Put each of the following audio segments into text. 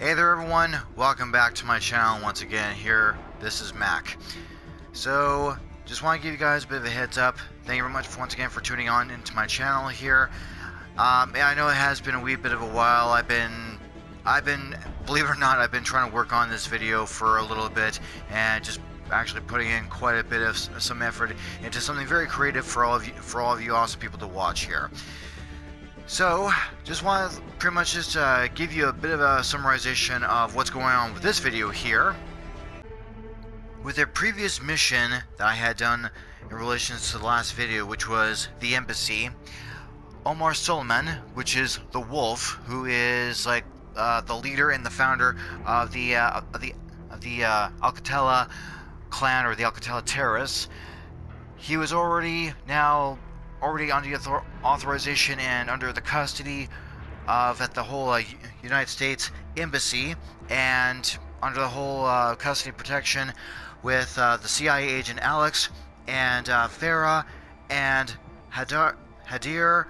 Hey there everyone, welcome back to my channel once again. Here, this is Mac. So, just want to give you guys a bit of a heads up. Thank you very much once again for tuning on into my channel here. I know it has been a wee bit of a while. I've been, believe it or not, I've been trying to work on this video for a little bit and just actually putting in quite a bit of some effort into something very creative for all of you awesome people to watch here. So, just want to pretty much just give you a bit of a summarization of what's going on with this video here. With a previous mission that I had done in relation to the last video, which was the embassy, Omar Suleiman, which is the Wolf, who is like the leader and the founder of the Alqatala clan, or the Alqatala terrorists, he was already under the authorization and under the custody of the whole United States embassy, and under the whole custody protection with the CIA agent Alex and Farah and Hadir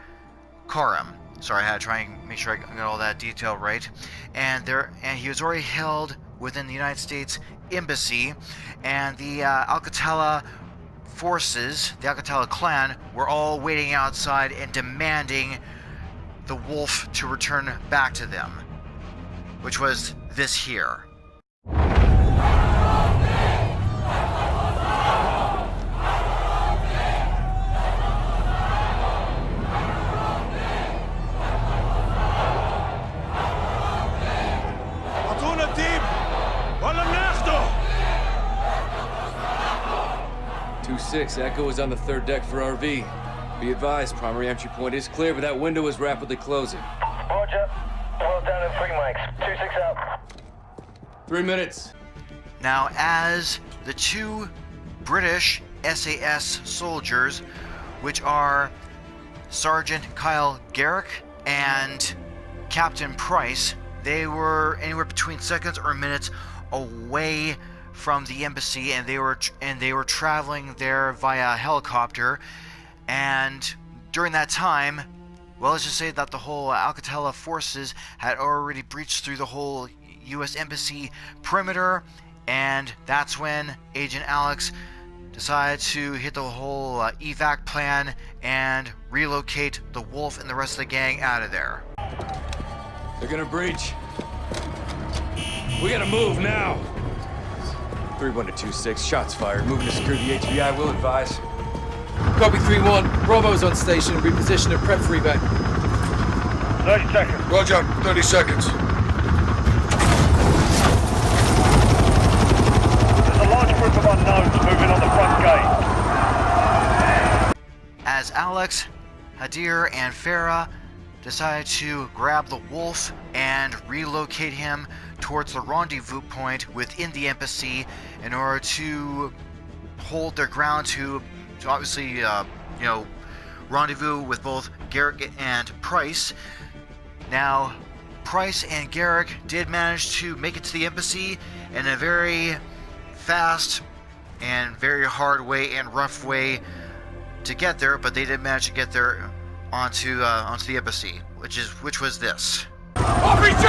Karam. Sorry, I had to try and make sure I got all that detail right. And he was already held within the United States embassy, and the Alqatala forces, the Alqatala clan, were all waiting outside and demanding the Wolf to return back to them, which was this here. Echo is on the third deck for RV. Be advised, primary entry point is clear, but that window is rapidly closing. Roger. Well down in 3 mics. 2-6 out. 3 minutes. Now, as the two British SAS soldiers, which are Sergeant Kyle Garrick and Captain Price, they were anywhere between seconds or minutes away from the embassy, and they were traveling there via helicopter. And during that time, well, let's just say that the whole Alqatala forces had already breached through the whole U.S. embassy perimeter, and that's when Agent Alex decided to hit the whole evac plan and relocate the Wolf and the rest of the gang out of there. They're gonna breach. We gotta move now. 3-1 to 2-6, shots fired. Moving to secure the HVI, will advise. Copy 3-1. Bravo's on station. Reposition and prep for evac. 30 seconds. Roger, 30 seconds. There's a large group of unknowns moving on the front gate. As Alex, Hadir, and Farah decided to grab the Wolf and relocate him towards the rendezvous point within the embassy in order to hold their ground to obviously, rendezvous with both Garrick and Price. Now, Price and Garrick did manage to make it to the embassy in a very fast and very hard way and rough way to get there, but they did manage to get there onto the embassy, which was this. RPG!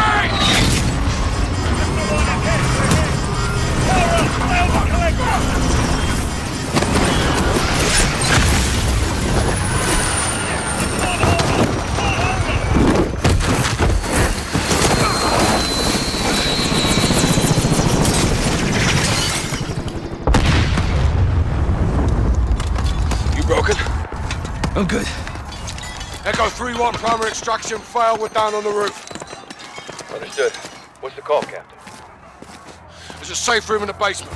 You broken? I'm good. Echo 3-1, primary extraction failed. We're down on the roof. Understood. What's the call, Captain? There's a safe room in the basement.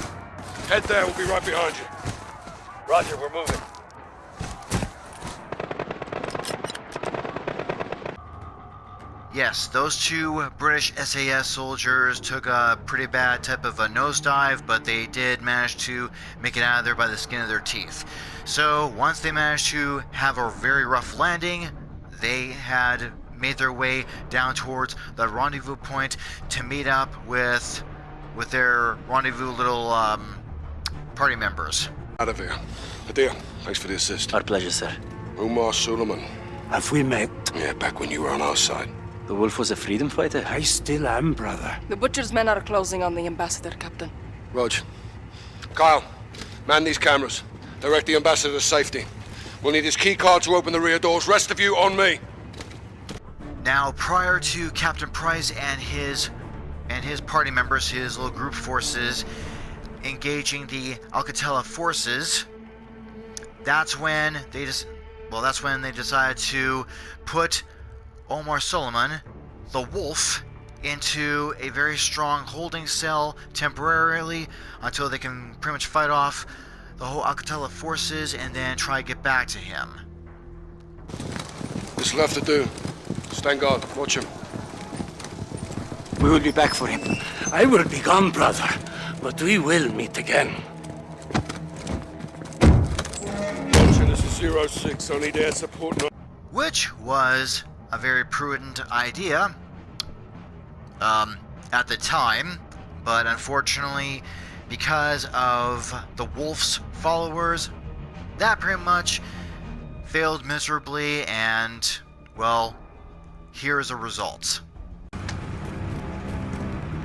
Head there, we'll be right behind you. Roger, we're moving. Yes, those two British SAS soldiers took a pretty bad type of a nosedive, but they did manage to make it out of there by the skin of their teeth. So once they managed to have a very rough landing, they had made their way down towards the rendezvous point to meet up with their rendezvous little party members. Out of here. Hadir, thanks for the assist. Our pleasure, sir. Omar Suleiman. Have we met? Yeah, back when you were on our side. The Wolf was a freedom fighter? I still am, brother. The Butcher's men are closing on the ambassador, Captain. Rog. Kyle, man these cameras. Direct the ambassador to safety. We'll need his key card to open the rear doors. Rest of you on me. Now, prior to Captain Price and his party members, his little group forces, engaging the Alqatala forces, that's when they decided to put Omar Solomon, the Wolf, into a very strong holding cell temporarily until they can pretty much fight off the whole Alqatala forces and then try to get back to him. What's left to do? Stand guard. Watch him. We will be back for him. I will be gone, brother, but we will meet again. Watching, this is 06. I need air support. Which was a very prudent idea at the time, but unfortunately, because of the Wolf's followers, that pretty much failed miserably, and, well, here's the results.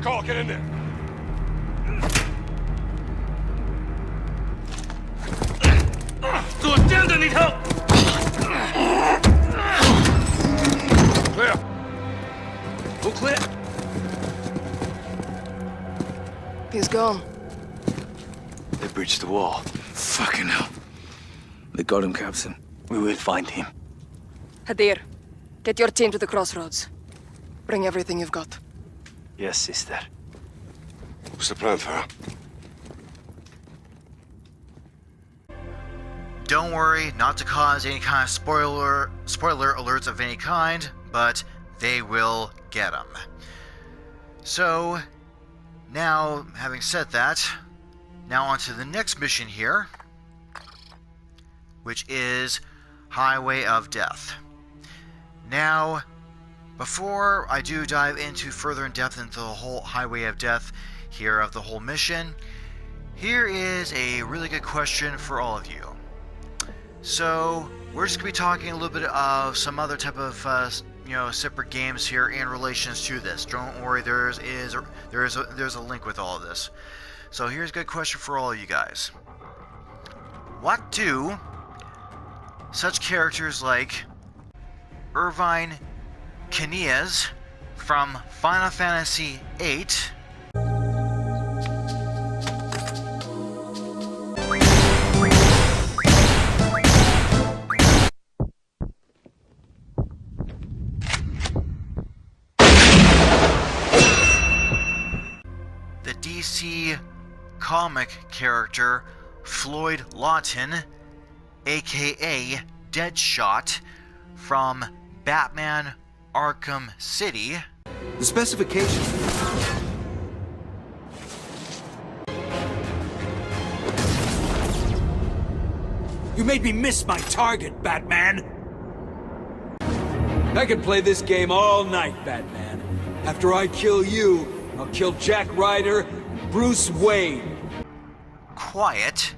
Carl, get in there. Go down, I need help! Clear. Go clear. He's gone. They breached the wall. Fucking hell. They got him, Captain. We will find him. Hadir, get your team to the crossroads. Bring everything you've got. Yes, sister. What's the plan, Farah? Don't worry, not to cause any kind of spoiler alerts of any kind, but they will get them. So, now, having said that, now on to the next mission here, which is Highway of Death. Now, before I do dive into further in depth into the whole Highway of Death here of the whole mission, here is a really good question for all of you. So, we're just going to be talking a little bit of some other type of, separate games here in relations to this. Don't worry, there's a link with all of this. So here's a good question for all of you guys. What do such characters like Irvine Kinneas from Final Fantasy VIII, the DC comic character Floyd Lawton, A.K.A. Deadshot from Batman Arkham City. The specifications. You made me miss my target, Batman! I can play this game all night, Batman. After I kill you, I'll kill Jack Ryder and Bruce Wayne. Quiet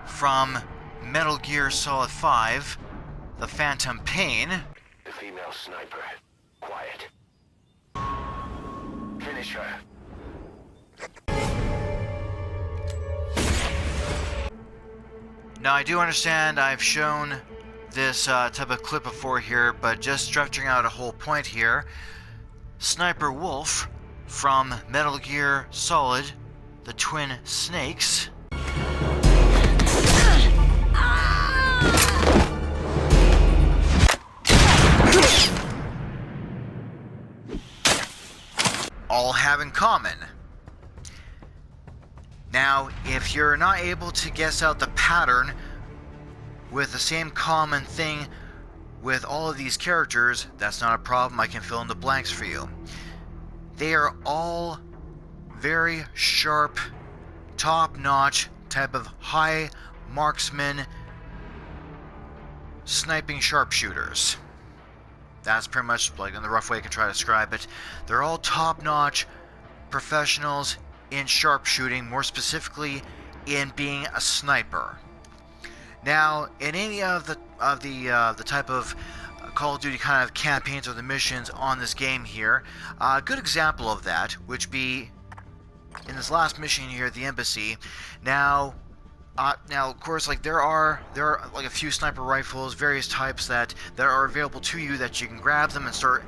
from Metal Gear Solid 5, The Phantom Pain. The female sniper. Quiet. Finish her. Now I do understand I've shown this type of clip before here, but just stretching out a whole point here. Sniper Wolf from Metal Gear Solid, The Twin Snakes. All have in common. Now, if you're not able to guess out the pattern with the same common thing with all of these characters, that's not a problem. I can fill in the blanks for you. They are all very sharp, top-notch type of high marksman sniping sharpshooters. That's pretty much like in the rough way I can try to describe it. They're all top-notch professionals in sharpshooting, more specifically in being a sniper. Now, in any of the type of Call of Duty kind of campaigns or the missions on this game here. A good example of that, which be in this last mission here at the embassy. Now, of course, like there are like a few sniper rifles, various types that are available to you that you can grab them and start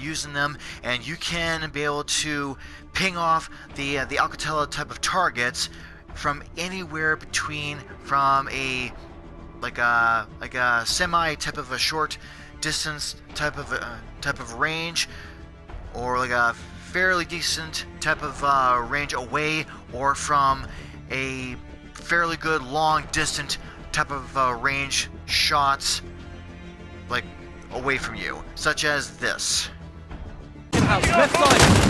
using them, and you can be able to ping off the Alqatala type of targets from anywhere between from a semi type of a short distance type of range, or like a fairly decent type of range away, or from a fairly good long distant type of range shots like away from you, such as this. House, left side.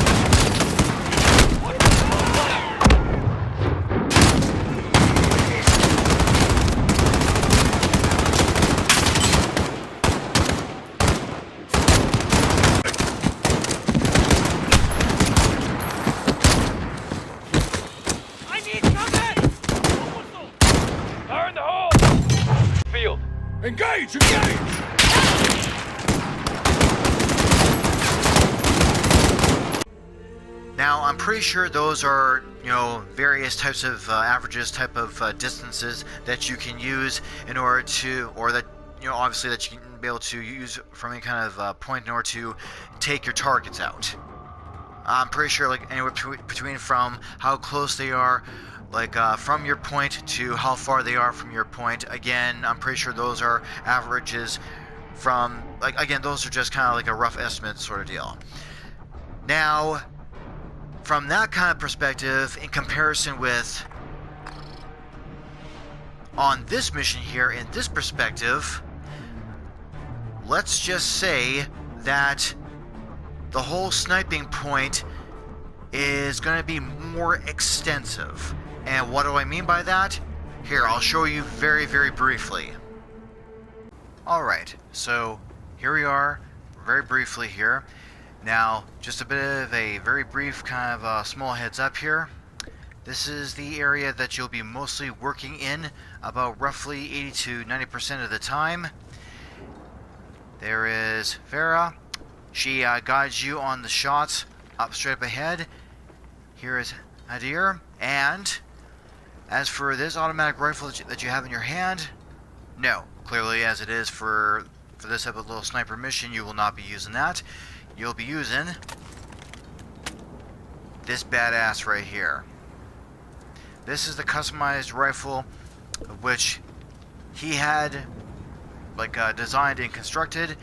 Engage! Engage! Now, I'm pretty sure those are, various types of averages, type of distances that you can use in order to, or that, obviously that you can be able to use from any kind of point in order to take your targets out. I'm pretty sure, like, anywhere between from how close they are, like from your point, to how far they are from your point. Again, I'm pretty sure those are averages from, like, again, those are just kind of like a rough estimate sort of deal. Now, from that kind of perspective, in comparison with on this mission here, in this perspective, let's just say that the whole sniping point is going to be more extensive. And what do I mean by that? Here, I'll show you very, very briefly. Alright, so here we are, very briefly here. Now, just a bit of a very brief kind of small heads up here. This is the area that you'll be mostly working in about roughly 80 to 90% of the time. There is Farah. She guides you on the shots straight up ahead. Here is Hadir. And as for this automatic rifle that you have in your hand, no. Clearly, as it is for this type of little sniper mission, you will not be using that. You'll be using this badass right here. This is the customized rifle which he had designed and constructed.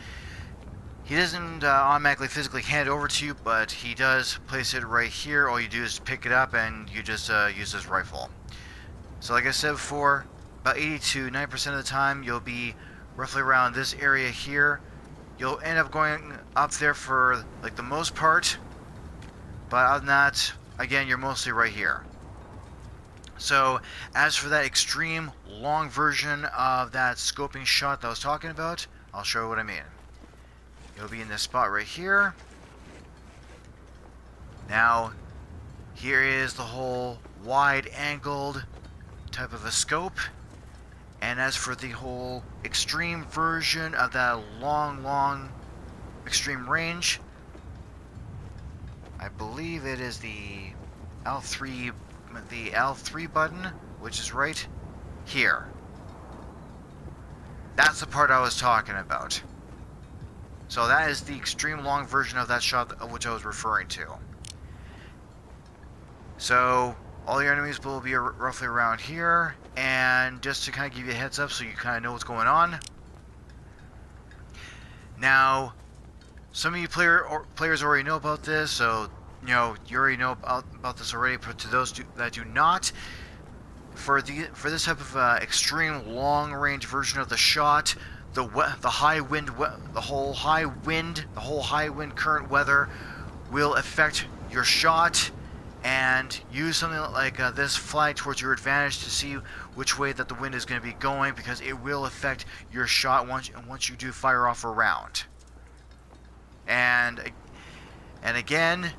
He doesn't automatically physically hand it over to you, but he does place it right here. All you do is pick it up and you just use this rifle. So like I said before, about 80 to 90% of the time you'll be roughly around this area here. You'll end up going up there for like the most part, but other than that, again, you're mostly right here. So as for that extreme long version of that scoping shot that I was talking about, I'll show you what I mean. You'll be in this spot right here. Now, here is the whole wide-angled type of a scope. And as for the whole extreme version of that long extreme range, I believe it is the L3 button, which is right here. That's the part I was talking about. So that is the extreme long version of that shot of which I was referring to. So all your enemies will be roughly around here, and just to kind of give you a heads up so you kind of know what's going on. Now, some of you players already know about this, so you already know about this already. But to those that do not, for this type of extreme long range version of the shot, the high wind current weather will affect your shot, and use something like this flag towards your advantage to see which way that the wind is going to be going, because it will affect your shot once you do fire off a round. And again,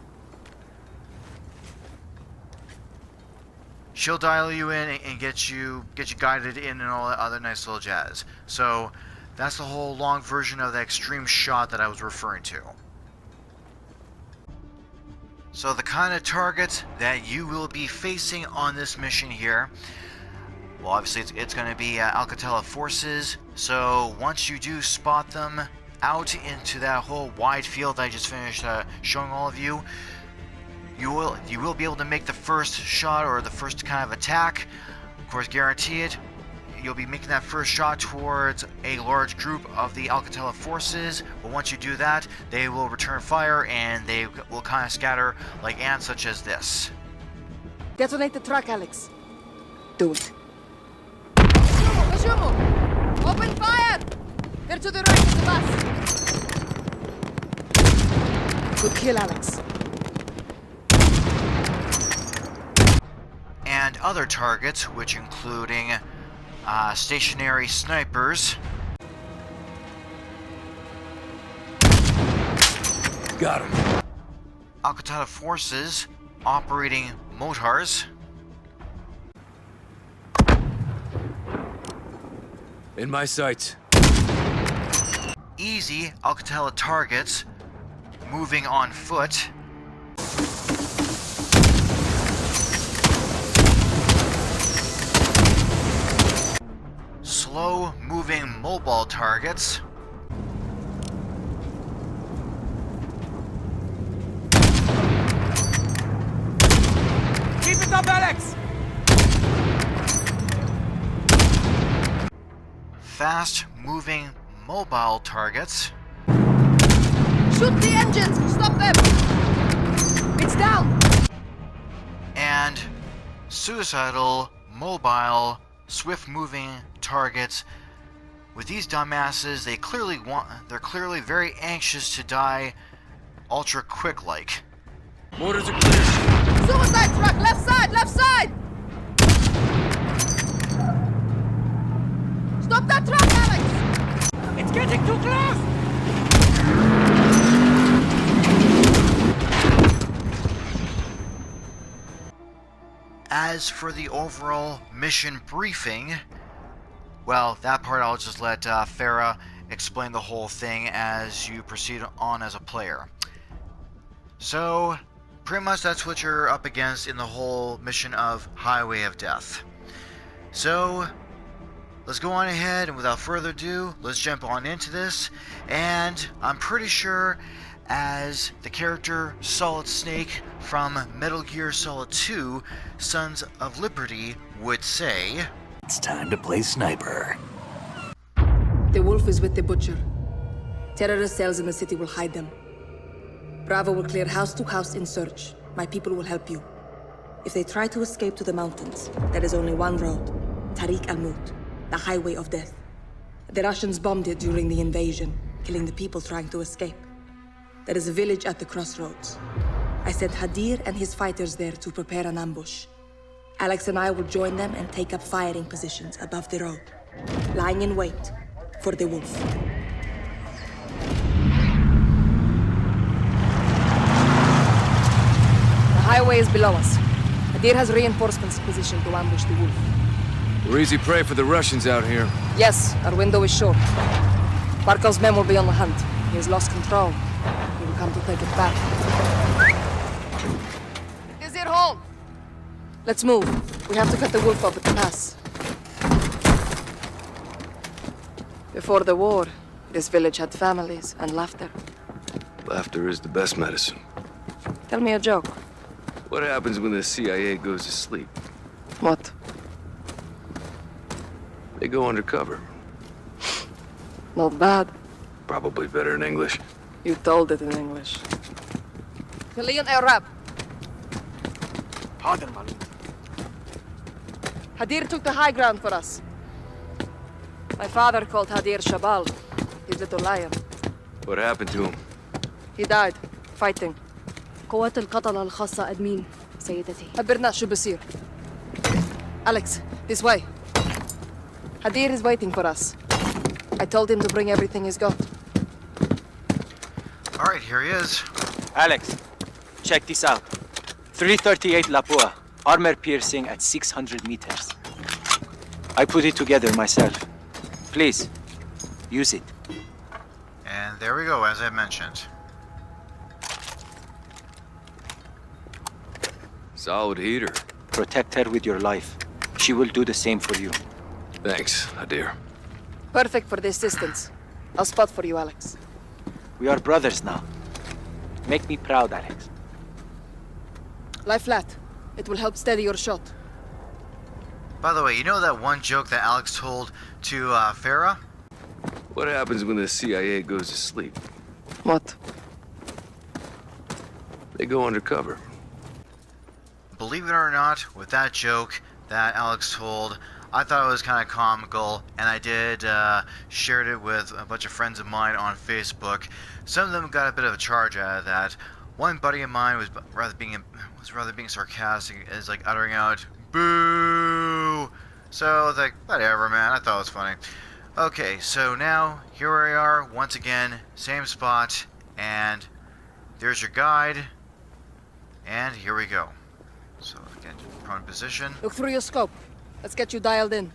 she'll dial you in and get you guided in and all that other nice little jazz. So That's the whole long version of the extreme shot that I was referring to. So the kind of targets that you will be facing on this mission here, well, obviously it's going to be Alqatala forces. So once you do spot them out into that whole wide field that I just finished showing all of you, you will be able to make the first shot or the first kind of attack. Of course, guarantee it. You'll be making that first shot towards a large group of the Alqatala forces, but once you do that, they will return fire and they will kind of scatter like ants such as this. Detonate the truck, Alex. Do it. Open fire! They're to the right of the bus. Good kill, Alex. And other targets, which including stationary snipers. Got him. Alqatala forces operating mortars. In my sights. Easy Alqatala targets moving on foot. Slow moving mobile targets. Keep it up, Alex! Fast moving mobile targets. Shoot the engines! Stop them! It's down! And suicidal mobile swift moving targets. With these dumbasses, they're clearly very anxious to die ultra quick like. Mortars are clear. Suicide truck! Left side! Left side! Stop that truck, Alex! It's getting too close! As for the overall mission briefing, well, that part I'll just let Farah explain the whole thing as you proceed on as a player. So, pretty much that's what you're up against in the whole mission of Highway of Death. So, let's go on ahead and without further ado, let's jump on into this. And I'm pretty sure, as the character Solid Snake from Metal Gear Solid 2, Sons of Liberty would say, It's time to play sniper. The wolf is with the butcher. Terrorist cells in the city will hide them. Bravo will clear house to house in search. My people will help you. If they try to escape to the mountains, there is only one road. Tariq al-Mut, the highway of death. The Russians bombed it during the invasion, killing the people trying to escape. There is a village at the crossroads. I sent Hadir and his fighters there to prepare an ambush. Alex and I will join them and take up firing positions above the road, lying in wait for the wolf. The highway is below us. Hadir has reinforcements positioned to ambush the wolf. We're easy prey for the Russians out here. Yes, our window is short. Barkov's men will be on the hunt. He has lost control. He will come to take it back. Is it home? Let's move. We have to cut the wolf off at the pass. Before the war, this village had families and laughter. Laughter is the best medicine. Tell me a joke. What happens when the CIA goes to sleep? What? They go undercover. Not bad. Probably better in English. You told it in English. Kalian Arab. Hadir took the high ground for us. My father called Hadir Shabal, his little lion. What happened to him? He died, fighting. قوات القتلة الخاصة أدمين سيدتي. خبرنا شو بصير. Alex, this way. Hadir is waiting for us. I told him to bring everything he's got. Alright, here he is. Alex, check this out. 338 Lapua, armor piercing at 600 meters. I put it together myself. Please, Use it. And there we go, as I mentioned. Solid heater. Protect her with your life. She will do the same for you. Thanks, Hadir. Perfect for this distance. I'll spot for you, Alex. We are brothers now. Make me proud, Alex. Lie flat. It will help steady your shot. By the way, you know that one joke that Alex told to Farah? What happens when the CIA goes to sleep? What? They go undercover. Believe it or not, with that joke that Alex told, I thought it was kind of comical, and I did shared it with a bunch of friends of mine on Facebook. Some of them got a bit of a charge out of that. One buddy of mine was rather being sarcastic, is like uttering out "boo." So I was like, whatever, man. I thought it was funny. Okay, so now here we are once again, same spot, and there's your guide, and here we go. So again, prone position. Look through your scope. Let's get you dialed in.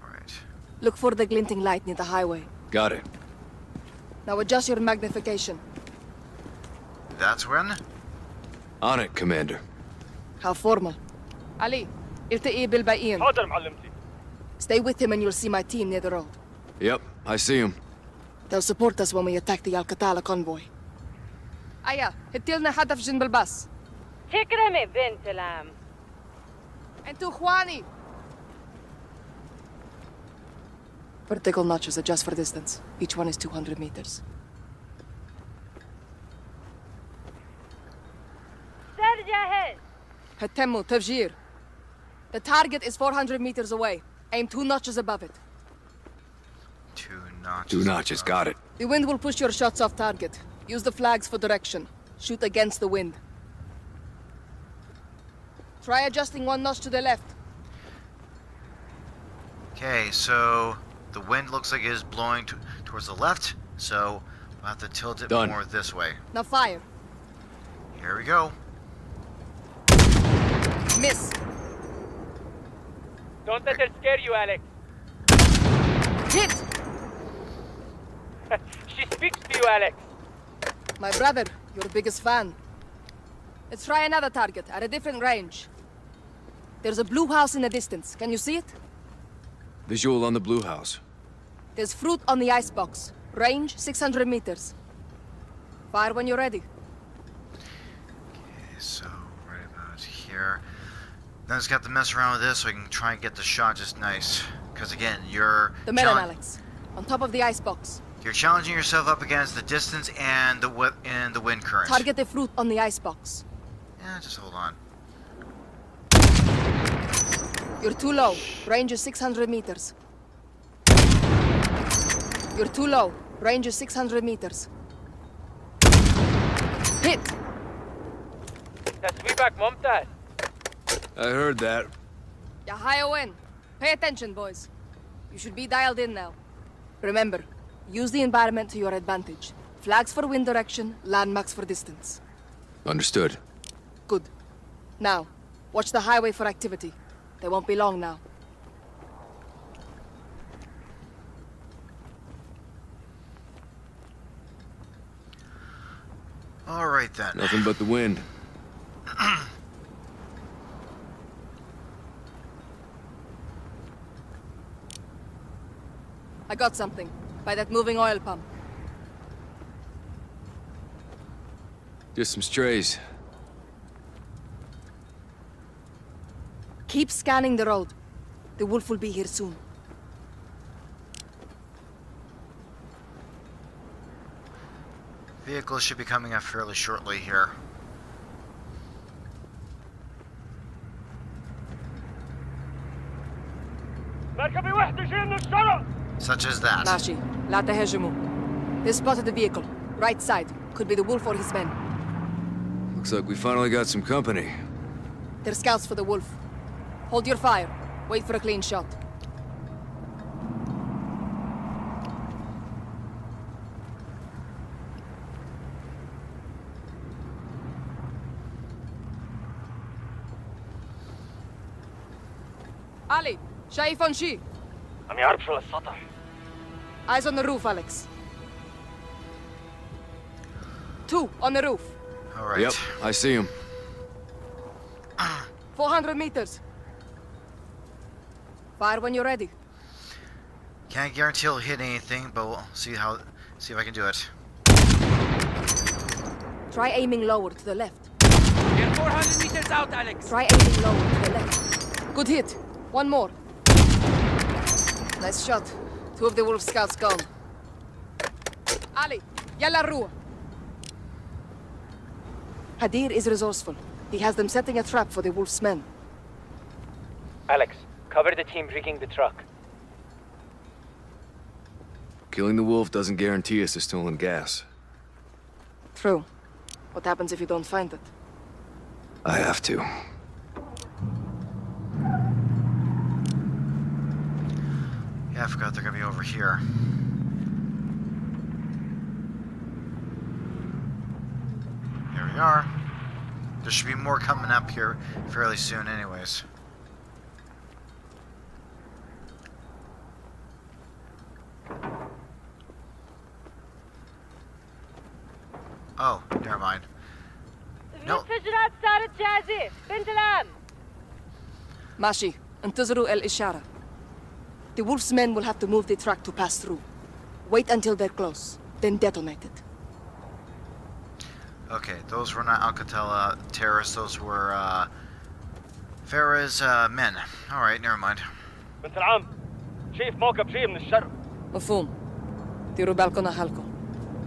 Alright. Look for the glinting light near the highway. Got it. Now adjust your magnification. That's when? On it, Commander. How formal. Ali, التقي بالباقيين. حاضر معلمتي. Stay with him and you'll see my team near the road. Yep, I see him. They'll support us when we attack the Alqatala convoy. Aya, هتلنا هدف جنب الباص. تكرمي بنت العم. انتو اخواني. Vertical notches adjust for distance. Each one is 200 meters. سر جاهز. هتموا تفجير. The target is 400 meters away. Aim 2 notches above it. 2 notches. 2 notches, got it. The wind will push your shots off target. Use the flags for direction. Shoot against the wind. Try adjusting 1 notch to the left. Okay, so the wind looks like it is blowing towards the left, so we'll have to tilt it Done. more this way. Now fire. Here we go. Miss. Don't let her scare you, Alex. Hit! She speaks to you, Alex. My brother, your biggest fan. Let's try another target at a different range. There's a blue house in the distance. Can you see it? Visual on the blue house. There's fruit on the icebox. Range 600 meters. Fire when you're ready. Okay, so right about here. Then it's got to mess around with this so I can try and get the shot just nice. Because again, you're... The melon, Alex. On top of the icebox. You're challenging yourself up against the distance and the wind current. Target the fruit on the icebox. Yeah, just hold on. You're too low. Range is 600 meters. You're too low. Range is 600 meters. Hit! تسويبك ممتاز. I heard that. Yahayowen. Pay attention, boys. You should be dialed in now. Remember, use the environment to your advantage. Flags for wind direction, landmarks for distance. Understood. Good. Now, watch the highway for activity. They won't be long now. All right then. Nothing but the wind. I got something. By that moving oil pump. Just some strays. Keep scanning the road. The wolf will be here soon. Vehicles should be coming up fairly shortly here. Such as that. Mashi, لا تهاجموا. They spotted the vehicle. Right side. Could be the wolf or his men. Looks like we finally got some company. They're scouts for the wolf. Hold your fire. Wait for a clean shot. علي شايفون شي؟ عم يعرف شو السطح. Eyes on the roof, Alex. 2 on the roof. All right. Yep, I see him. 400 meters. Fire when you're ready. Can't guarantee he'll hit anything, but we'll see if I can do it. Try aiming lower to the left. You're 400 meters out, Alex. Try aiming lower to the left. Good hit. One more. Nice shot. 2 of the wolf scouts gone. Ali, yalla rua. Hadir is resourceful. He has them setting a trap for the wolf's men. Alex, cover the team rigging the truck. Killing the wolf doesn't guarantee us the stolen gas. True. What happens if you don't find it? I have to. Yeah, I forgot they're gonna be over here. Here we are. There should be more coming up here fairly soon anyways. Oh, never mind. No. الانفجارات صارت جاهزة بنت العم. ماشي. انتظروا الإشارة. The wolf's men will have to move the truck to pass through. Wait until they're close, then detonate it. Okay, those were not Alqatala terrorists, those were Farah's men. Alright, never mind. بنت العم شايف موكب جاي من الشرق. مفهوم. ديروا بالكم على حالكم.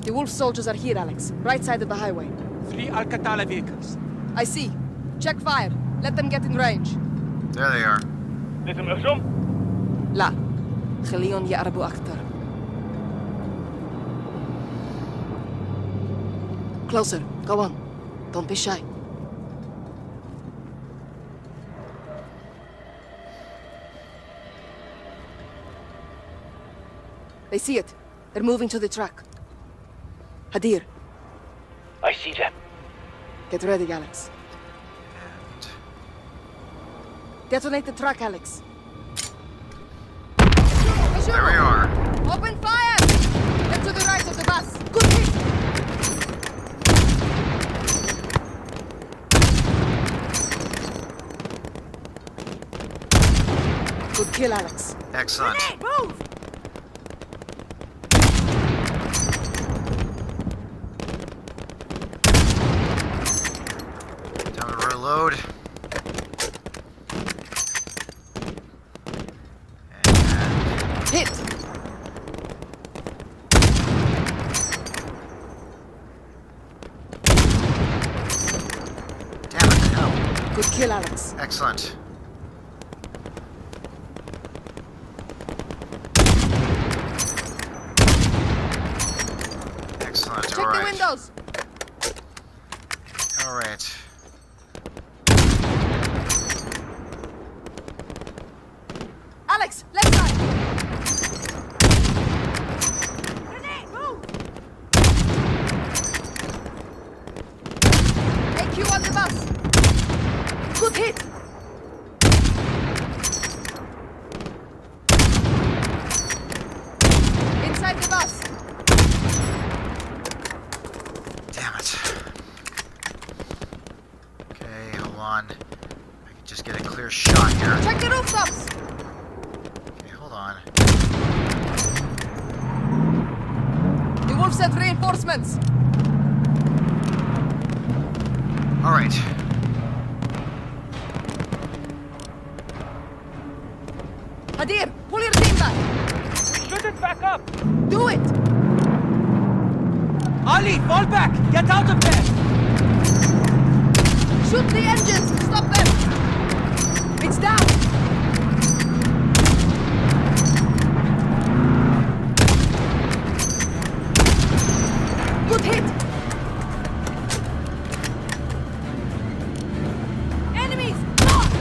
The wolf soldiers are here, Alex. Right side of the highway. 3 Alqatala vehicles. I see. Check fire. Let them get in range. There they are. لازم اهجم؟ لا. خليهم يقربوا أكتر. Closer. Go on. Don't be shy. They see it. They're moving to the truck. Hadir. I see them. Get ready, Alex. And Detonate the truck, Alex. there we are. Open fire! Get to the right of the bus. Good hit! Good kill, Alex. Excellent. Move! Time to reload. Hit! Damn it, hell. Good kill, Alex. Excellent. Excellent, Check alright. the windows. Alright. Alex, left side. AQ on the bus. Good hit. Inside the bus. Damn it. Okay, hold on. I can just get a clear shot here. Check the rooftops. Okay, hold on. The wolf sent reinforcements. Alright. Hadir, pull your team back. Shouldn't back up. Do it. Ali, fall back. Get out of there. Shoot the engines. Stop them. It's down. Good hit. Enemies. North.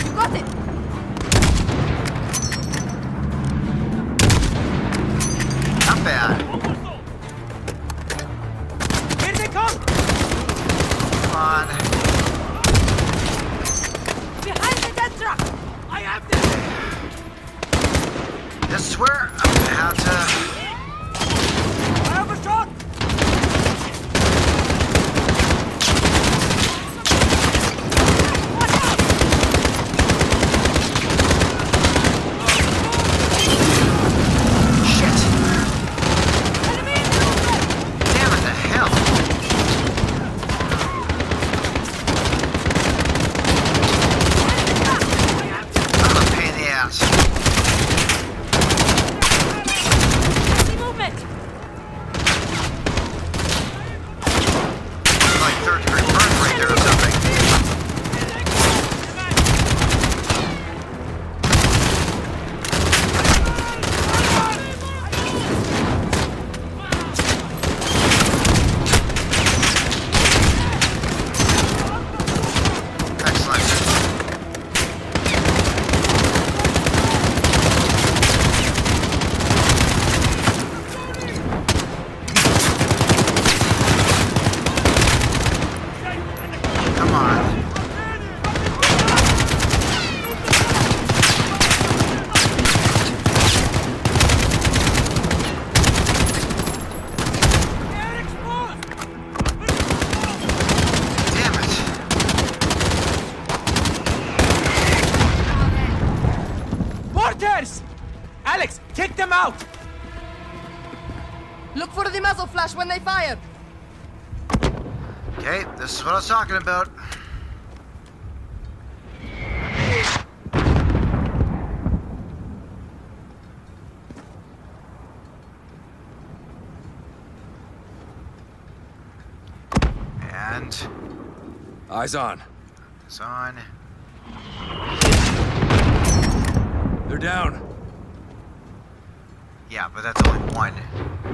You got it. Not bad. Here they come. Come on. Damn it. Mortars! Alex, take them out! Look for the muzzle flash when they fire. Okay, this is what I was talking about. And Eyes on. it's on. They're down. Yeah, but that's only one.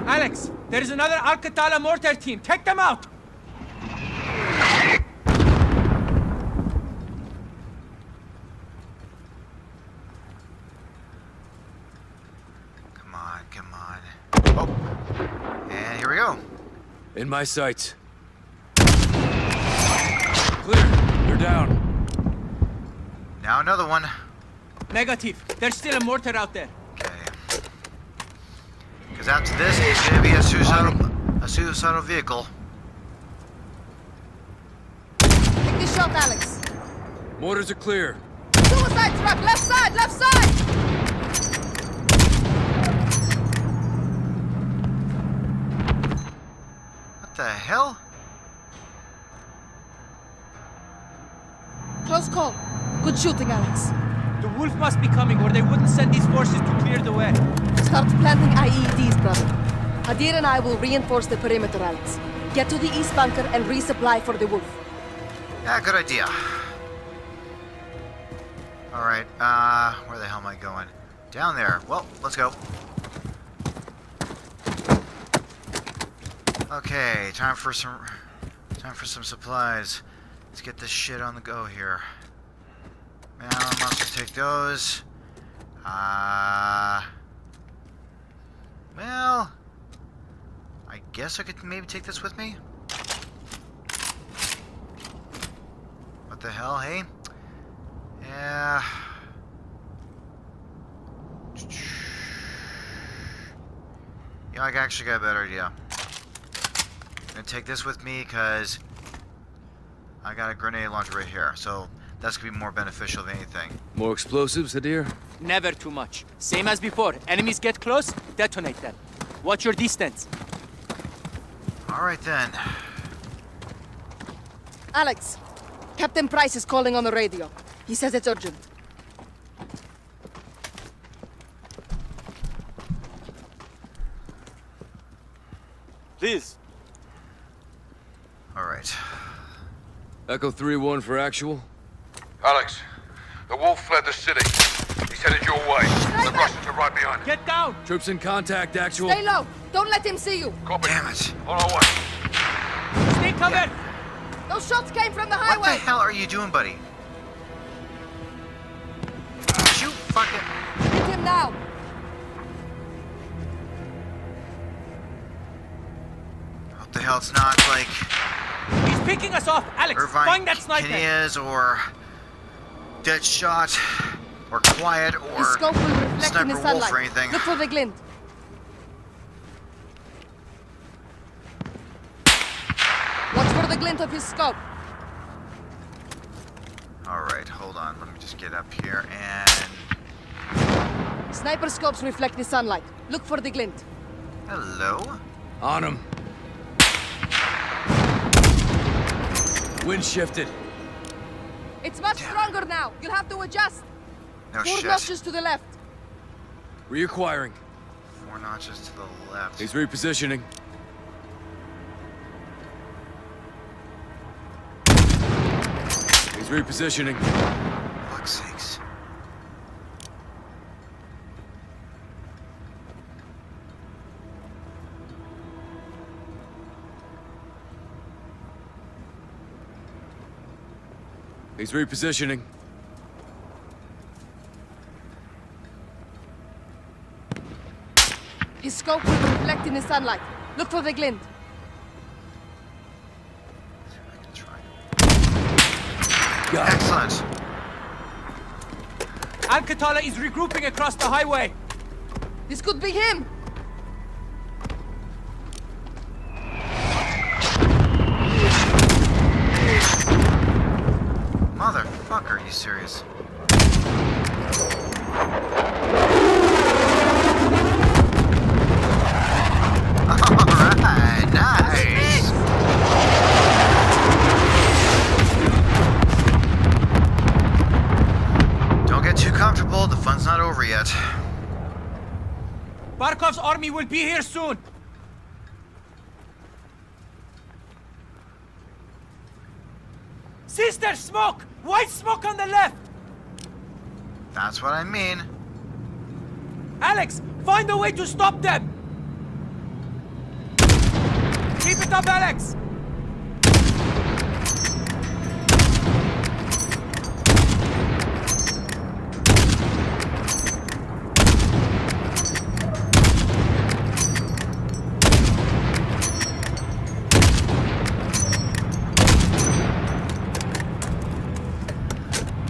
Alex, there's another Alqatala mortar team. Take them out! Come on, come on. Oh, and here we go. In my sights. Clear. You're down. Now another one. Negative. There's still a mortar out there. Because after this, it's going to be a suicidal vehicle. Take this shot, Alex. Mortars are clear. Suicide truck, left side, left side! What the hell? Close call. Good shooting, Alex. The wolf must be coming, or they wouldn't send these forces to clear the way. Start planting IEDs, brother. Hadir and I will reinforce the perimeter, Alex. Get to the east bunker and resupply for the wolf. Yeah, good idea. Alright, where the hell am I going? Down there. Well, let's go. Okay, time for some supplies. Let's get this shit on the go here. Now I must take those. Well, I guess I could maybe take this with me. What the hell, hey? Yeah. Yeah, I actually got a better idea. I'm gonna take this with me because I got a grenade launcher right here, so that's gonna be more beneficial than anything. More explosives, Hadir? Never too much. Same as before. Enemies get close, detonate them. Watch your distance. Alright then. Alex, Captain Price is calling on the radio. He says it's urgent. Please. Alright. Echo 3-1 for actual. Alex, the wolf fled the city. He's headed your way. The Russians are right behind him. Get down! Troops in contact, actual. Stay low. Don't let him see you. Copy. Damn it. On our way. Stay covered! Those shots came from the What highway. the hell are you doing, buddy? Shoot, fucking... Hit him now. What the hell, it's not like He's picking us off! Alex, Irvine, find that sniper! Kinneas, or Deadshot, or Quiet, His or scope will reflect in Sniper the Wolf sunlight. or anything. Look for the glint. Watch for the glint of his scope. Alright, hold on. Let me just get up here and... Sniper scopes reflect the sunlight. Look for the glint. Hello? On him. Wind shifted. It's much stronger now. You'll have to adjust. No 4 shit. notches to the left. Reacquiring. 4 notches to the left. He's repositioning. He's repositioning. Fuck's sakes. He's repositioning. His scope will reflect in the sunlight. Look for the glint. I can try. Excellent. Alqatala is regrouping across the highway. This could be him. Motherfucker, are you serious? Alright, nice. Don't get too comfortable, the fun's not over yet. Barkov's army will be here soon. Sister, smoke! White smoke on the left! That's what I mean. Alex, find a way to stop them! Keep it up, Alex!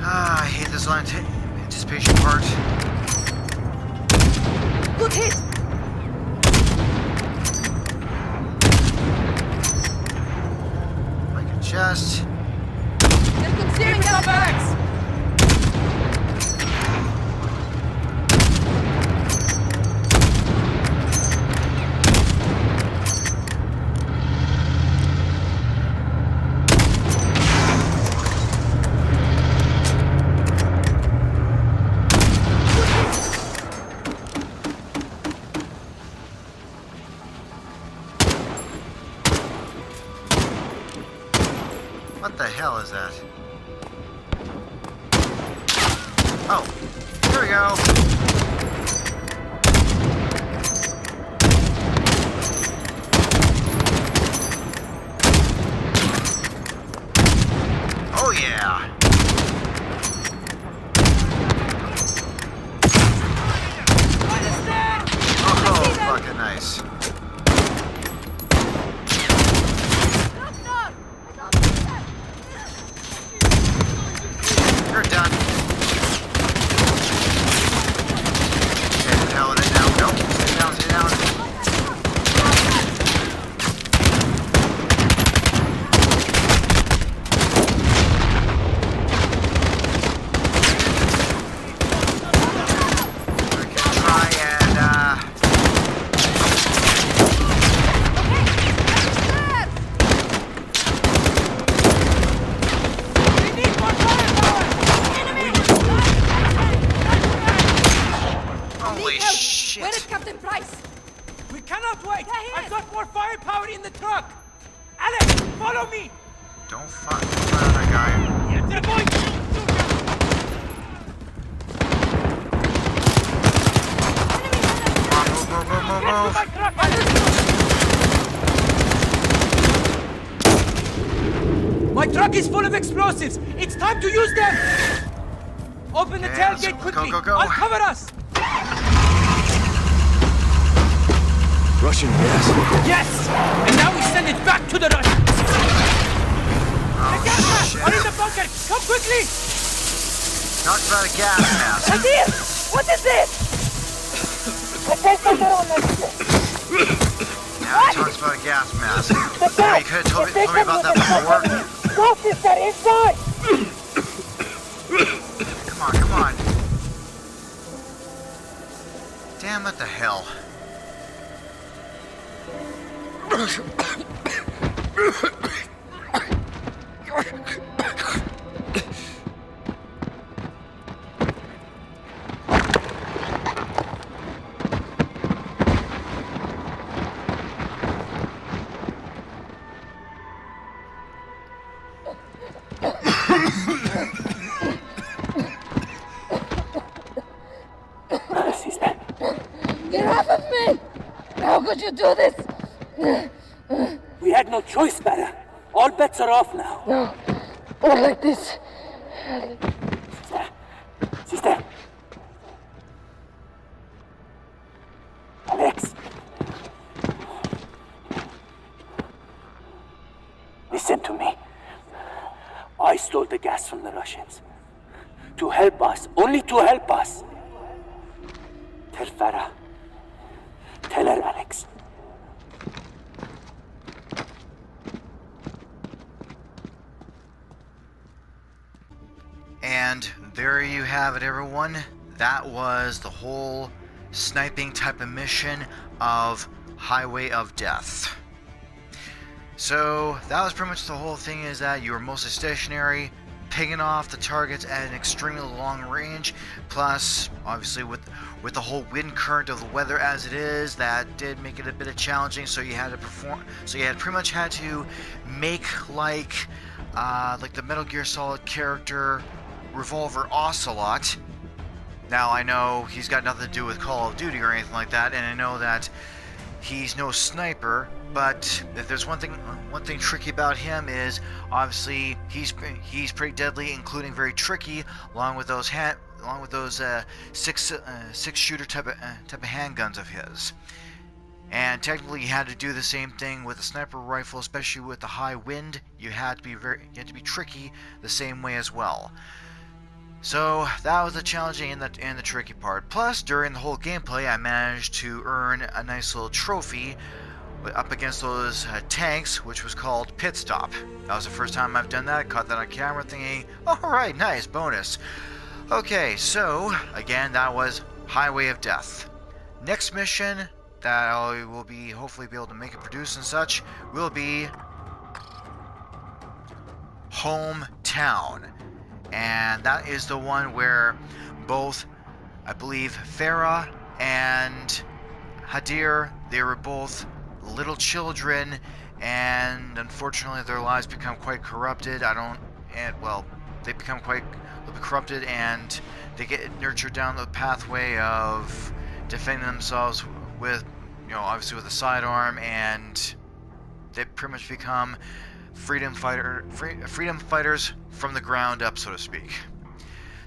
I hate this anticipation part. Good hit. Like a chest. They're concealing up, Alex! What the hell is that? Oh, here we go. Oh yeah. Oh, fucking nice. You're done. Okay, the hell it now. Nope. Stay down, stay down. We can try and, Holy shit. Where is Captain Price? We cannot wait! I've got more firepower in the truck! Alex, follow me! Don't fight that guy. They're going to... My truck is full of explosives! It's time to use them! Open the tailgate quickly! Go. I'll cover us! Russian gas? Yes! And now we send it back to the Russians! The gas masks are in the bunker! Come quickly! Talk about a gas mask. Hadir! What is this? Now he talks about a gas mask. Oh, you could have told me about that before. Go, sister, inside! Come on. Damn, what the hell? Get off of me! How could you do this? We had no choice, Farah. All bets are off now. No, not like this. Sister. Alex. Listen to me. I stole the gas from the Russians. To help us, only to help us. Tell Farah. Tell her, Alex. And there you have it, everyone. That was the whole sniping type of mission of Highway of Death. So that was pretty much the whole thing, is that you were mostly stationary, picking off the targets at an extremely long range, plus obviously with the whole wind current of the weather as it is, that did make it a bit of challenging. So you had to pretty much had to make like the Metal Gear Solid character Revolver Ocelot. Now I know he's got nothing to do with Call of Duty or anything like that, and I know that he's no sniper, but if there's one thing tricky about him is obviously he's pretty deadly, including very tricky, along with those six shooter type of handguns of his. And technically, you had to do the same thing with a sniper rifle, especially with the high wind. You had to be tricky the same way as well. So that was the challenging and the tricky part. Plus, during the whole gameplay, I managed to earn a nice little trophy up against those tanks, which was called Pit Stop. That was the first time I've done that. I caught that on camera, thinking, "Alright, nice bonus." Okay, so again, that was Highway of Death. Next mission that I will hopefully be able to make and produce and such will be Hometown. And that is the one where both, I believe, Farah and Hadir, they were both little children, and unfortunately their lives become quite corrupted. They become quite corrupted, and they get nurtured down the pathway of defending themselves with, obviously with a sidearm, and they pretty much become freedom fighters from the ground up, so to speak.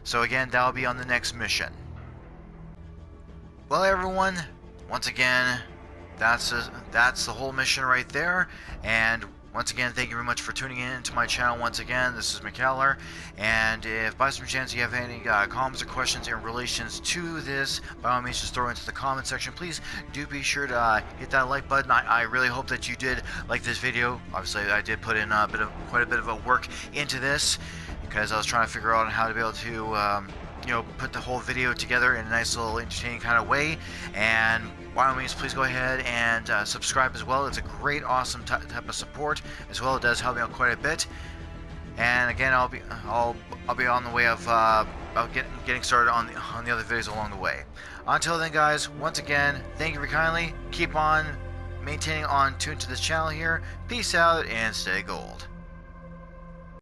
So again, that'll be on the next mission. Well, everyone, once again, that's the whole mission right there. And once again, thank you very much for tuning in to my channel once again. This is A.K.A, and if by some chance you have any comments or questions in relations to this, by all means just throw it into the comment section. Please do be sure to hit that like button. I really hope that you did like this video. Obviously, I did put in quite a bit of a work into this, because I was trying to figure out how to be able to put the whole video together in a nice little entertaining kind of way. And by all means, please go ahead and subscribe as well. It's a great, awesome type of support as well. It does help me out quite a bit. And again, I'll be on the way of getting started on the other videos along the way. Until then, guys, once again, thank you very kindly. Keep on maintaining on tuned to this channel here. Peace out and stay gold.